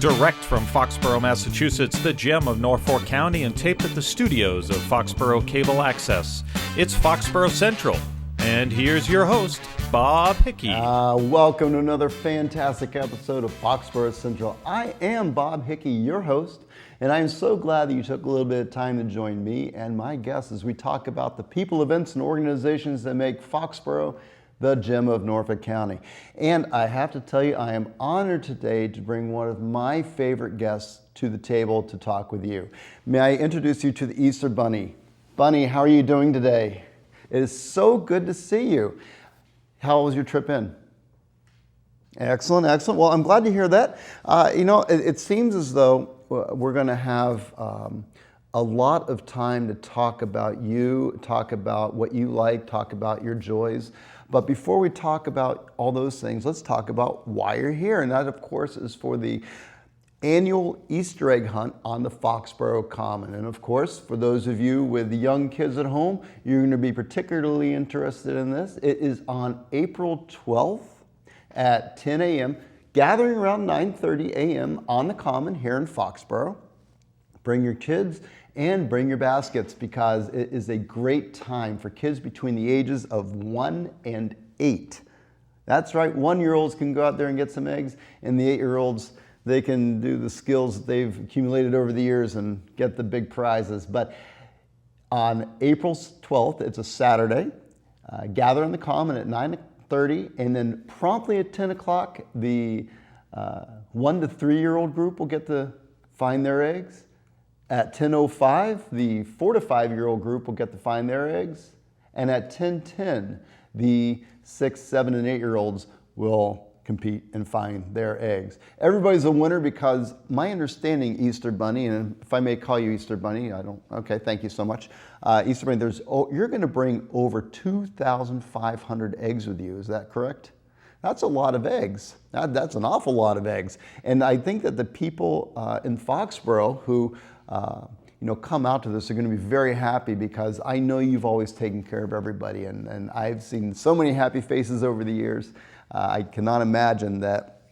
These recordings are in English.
Direct from Foxborough, Massachusetts, the gem of Norfolk County, and taped at the studios of Foxborough Cable Access. It's Foxborough Central. And here's your host, Bob Hickey. Welcome to another fantastic episode of Foxborough Central. I am Bob Hickey, your host, and I am so glad that you took a little bit of time to join me and my guests as we talk about the people, events, and organizations that make Foxborough the gem of Norfolk County. And I have to tell you, I am honored today to bring one of my favorite guests to the table to talk with you. May I introduce you to the Easter Bunny. Bunny, how are you doing today? It is so good to see you. How was your trip in? Excellent, excellent. Well, I'm glad to hear that. It seems as though we're going to have a lot of time to talk about you, talk about what you like, talk about your joys. But before we talk about all those things, let's talk about why you're here. And that, of course, is for the annual Easter egg hunt on the Foxborough Common. And of course, for those of you with young kids at home, you're going to be particularly interested in this. It is on April 12th at 10 a.m., gathering around 9:30 a.m. on the Common here in Foxborough. Bring your kids and bring your baskets, because it is a great time for kids between the ages of 1 and 8. That's right, 1-year-olds can go out there and get some eggs, and the 8-year-olds, they can do the skills that they've accumulated over the years and get the big prizes. But on April 12th, it's a Saturday, gather on the Common at 9:30, and then promptly at 10 o'clock, the 1 to 3-year-old group will get to find their eggs. At 10:05, the 4 to 5-year-old group will get to find their eggs. And at 10:10, the 6, 7, and 8-year-olds will compete and find their eggs. Everybody's a winner, because my understanding, Easter Bunny, and if I may call you Easter Bunny, okay, thank you so much. Easter Bunny, you're going to bring over 2,500 eggs with you, is that correct? That's a lot of eggs. That's an awful lot of eggs. And I think that the people in Foxborough who come out to this are going to be very happy, because I know you've always taken care of everybody, and I've seen so many happy faces over the years. I cannot imagine that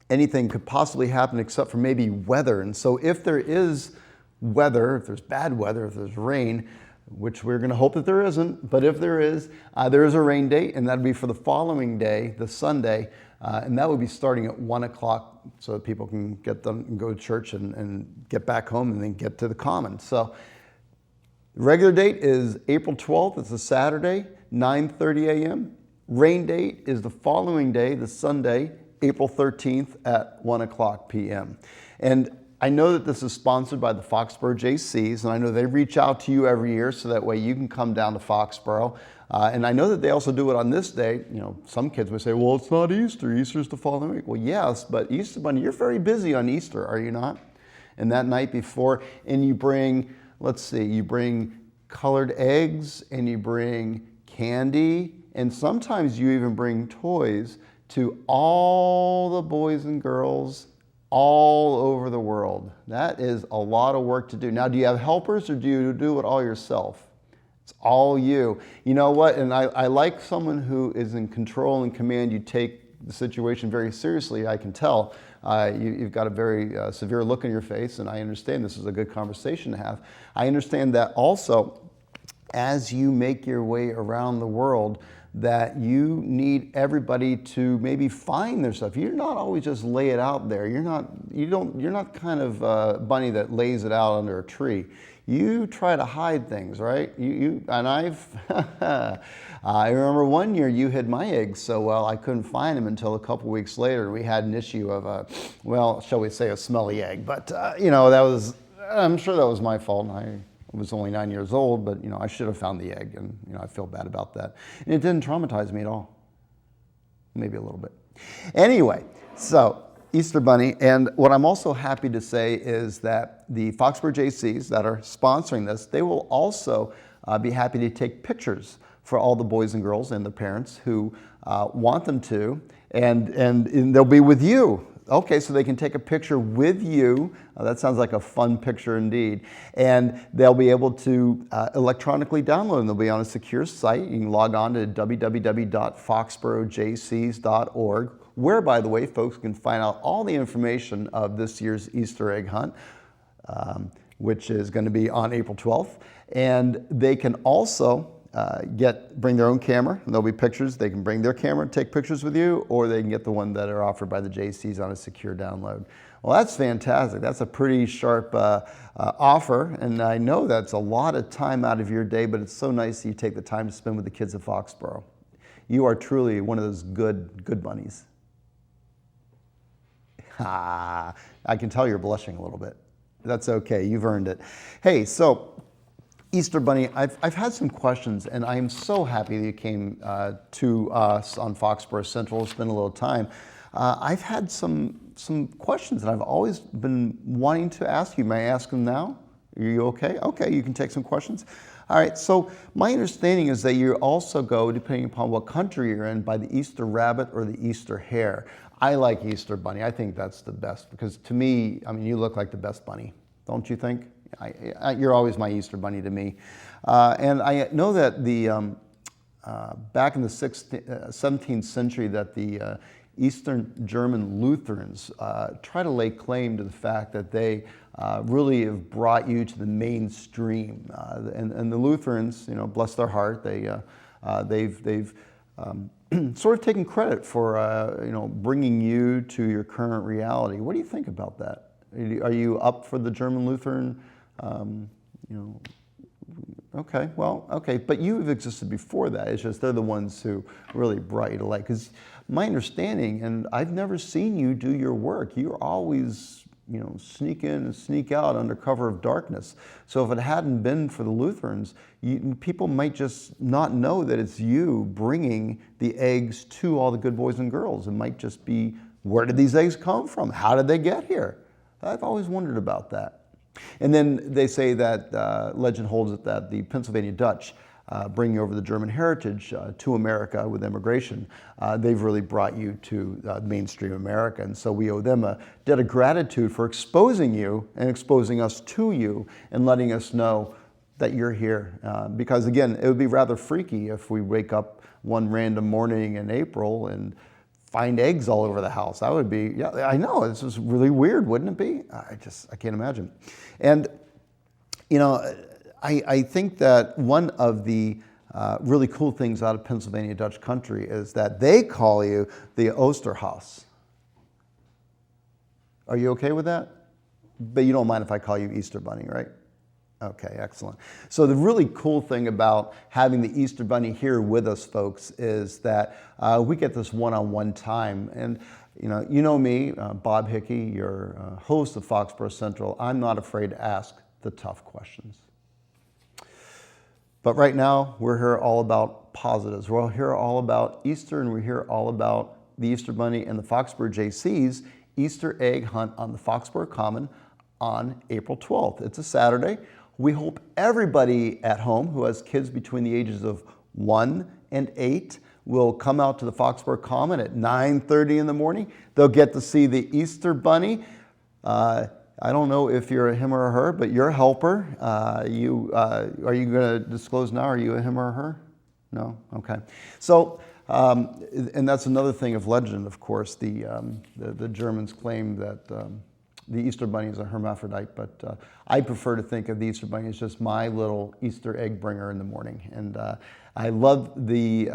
anything could possibly happen except for maybe weather. And so if there is weather, if there's bad weather, if there's rain, which we're going to hope that there isn't, but if there is a rain date, and that'll be for the following day, the Sunday, and that would be starting at 1 o'clock, so that people can get them and go to church and get back home and then get to the Common. So the regular date is April 12th. It's a Saturday, 9:30 a.m. Rain date is the following day, the Sunday, April 13th at 1 o'clock p.m. And I know that this is sponsored by the Foxborough JCs, and I know they reach out to you every year so that way you can come down to Foxborough. And I know that they also do it on this day. Some kids would say, well, it's not Easter. Easter's the following week. Well, yes, but Easter Bunny, you're very busy on Easter, are you not? And that night before, and you bring, you bring colored eggs, and you bring candy, and sometimes you even bring toys to all the boys and girls all over the world. That is a lot of work to do. Now, do you have helpers, or do you do it all yourself? It's all you. You know what? And I like someone who is in control and command. You take the situation very seriously, I can tell. You've got a very severe look on your face, and I understand this is a good conversation to have. I understand that also, as you make your way around the world, that you need everybody to maybe find their stuff. You're not always just lay it out there. You're not kind of a bunny that lays it out under a tree. You try to hide things, right? I remember one year you hid my eggs so well I couldn't find them until a couple weeks later. We had an issue of shall we say, a smelly egg. But I'm sure that was my fault. I was only 9 years old, but I should have found the egg, and I feel bad about that. And it didn't traumatize me at all. Maybe a little bit. Anyway, so Easter Bunny, and what I'm also happy to say is that the Foxborough JCs that are sponsoring this, they will also be happy to take pictures for all the boys and girls and the parents who want them to, and they'll be with you. Okay, so they can take a picture with you. That sounds like a fun picture indeed. And they'll be able to electronically download them. They'll be on a secure site. You can log on to www.foxboroughjcs.org, where, by the way, folks can find out all the information of this year's Easter egg hunt, which is going to be on April 12th. And they can also bring their own camera, and there'll be pictures. They can bring their camera and take pictures with you, or they can get the one that are offered by the JCs on a secure download. Well, that's fantastic. That's a pretty sharp offer, and I know that's a lot of time out of your day, but it's so nice that you take the time to spend with the kids at Foxborough. You are truly one of those good bunnies. I can tell you're blushing a little bit. That's okay, you've earned it. Hey, so Easter Bunny, I've had some questions, and I am so happy that you came to us on Foxborough Central to spend a little time. I've had some questions that I've always been wanting to ask you. May I ask them now? Are you okay? Okay, you can take some questions. All right, so my understanding is that you also go, depending upon what country you're in, by the Easter rabbit or the Easter hare. I like Easter Bunny. I think that's the best because to me, I mean, you look like the best bunny, don't you think? You're always my Easter Bunny to me. And I know that back in the 17th century that the Eastern German Lutherans try to lay claim to the fact that they really have brought you to the mainstream. And the Lutherans, you know, bless their heart, they've sort of taken credit for you know, bringing you to your current reality. What do you think about that? Are you up for the German Lutheran? You know, okay, well, okay, but you've existed before that. It's just they're the ones who really brought you to light. Because my understanding, and I've never seen you do your work, you're always, you know, sneak in and sneak out under cover of darkness. So if it hadn't been for the Lutherans, people might just not know that it's you bringing the eggs to all the good boys and girls. It might just be, where did these eggs come from? How did they get here? I've always wondered about that. And then they say that legend holds it that the Pennsylvania Dutch, bringing over the German heritage to America with immigration, they've really brought you to mainstream America. And so we owe them a debt of gratitude for exposing you and exposing us to you and letting us know that you're here. Because again, it would be rather freaky if we wake up one random morning in April and find eggs all over the house. That would be, yeah, I know, it's just really weird, wouldn't it be? I can't imagine. And, you know, I think that one of the really cool things out of Pennsylvania Dutch country is that they call you the Oosterhaas. Are you okay with that? But you don't mind if I call you Easter Bunny, right? Okay, excellent. So the really cool thing about having the Easter Bunny here with us, folks, is that we get this one-on-one time. And you know me, Bob Hickey, your host of Foxborough Central. I'm not afraid to ask the tough questions. But right now, we're here all about positives. We're here all about Easter, and we're here all about the Easter Bunny and the Foxborough JC's Easter egg hunt on the Foxborough Common on April 12th. It's a Saturday. We hope everybody at home who has kids between the ages of 1 and 8 will come out to the Foxborough Common at 9:30 in the morning. They'll get to see the Easter Bunny. I don't know if you're a him or a her, but you're a helper. Are you going to disclose now? Are you a him or a her? No? Okay. So, and that's another thing of legend, of course. The Germans claim that the Easter Bunny is a hermaphrodite, but I prefer to think of the Easter Bunny as just my little Easter egg bringer in the morning. And I love the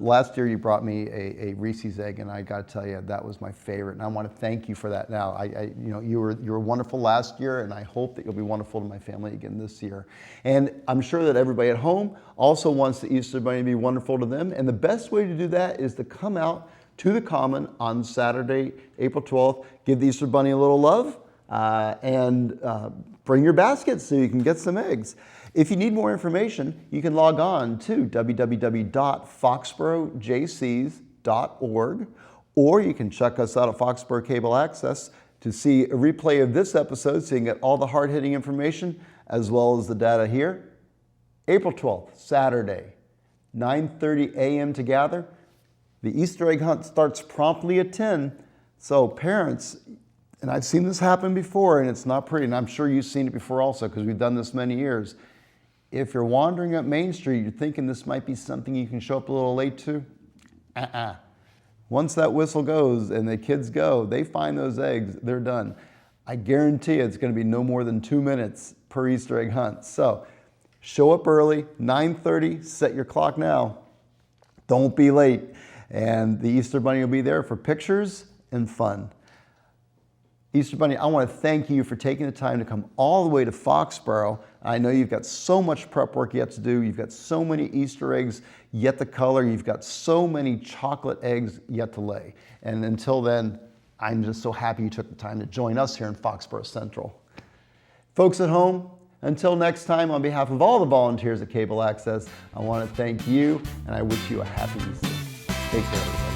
last year you brought me a Reese's egg, and I got to tell you that was my favorite. And I want to thank you for that. Now, you were wonderful last year, and I hope that you'll be wonderful to my family again this year. And I'm sure that everybody at home also wants the Easter Bunny to be wonderful to them. And the best way to do that is to come out to the Common on Saturday, April 12th. Give the Easter Bunny a little love and bring your basket so you can get some eggs. If you need more information, you can log on to www.foxboroughjcs.org, or you can check us out at Foxborough Cable Access to see a replay of this episode so you can get all the hard-hitting information as well as the data here. April 12th, Saturday, 9:30 a.m. to gather. The Easter egg hunt starts promptly at 10. So parents, and I've seen this happen before, and it's not pretty, and I'm sure you've seen it before also because we've done this many years. If you're wandering up Main Street, you're thinking this might be something you can show up a little late to, Once that whistle goes and the kids go, they find those eggs, they're done. I guarantee you it's going to be no more than 2 minutes per Easter egg hunt. So show up early, 9:30, set your clock now. Don't be late. And the Easter Bunny will be there for pictures and fun. Easter Bunny, I want to thank you for taking the time to come all the way to Foxborough. I know you've got so much prep work yet to do. You've got so many Easter eggs yet to color. You've got so many chocolate eggs yet to lay. And until then, I'm just so happy you took the time to join us here in Foxborough Central. Folks at home, until next time, on behalf of all the volunteers at Cable Access, I want to thank you and I wish you a happy Easter. Take care, everybody.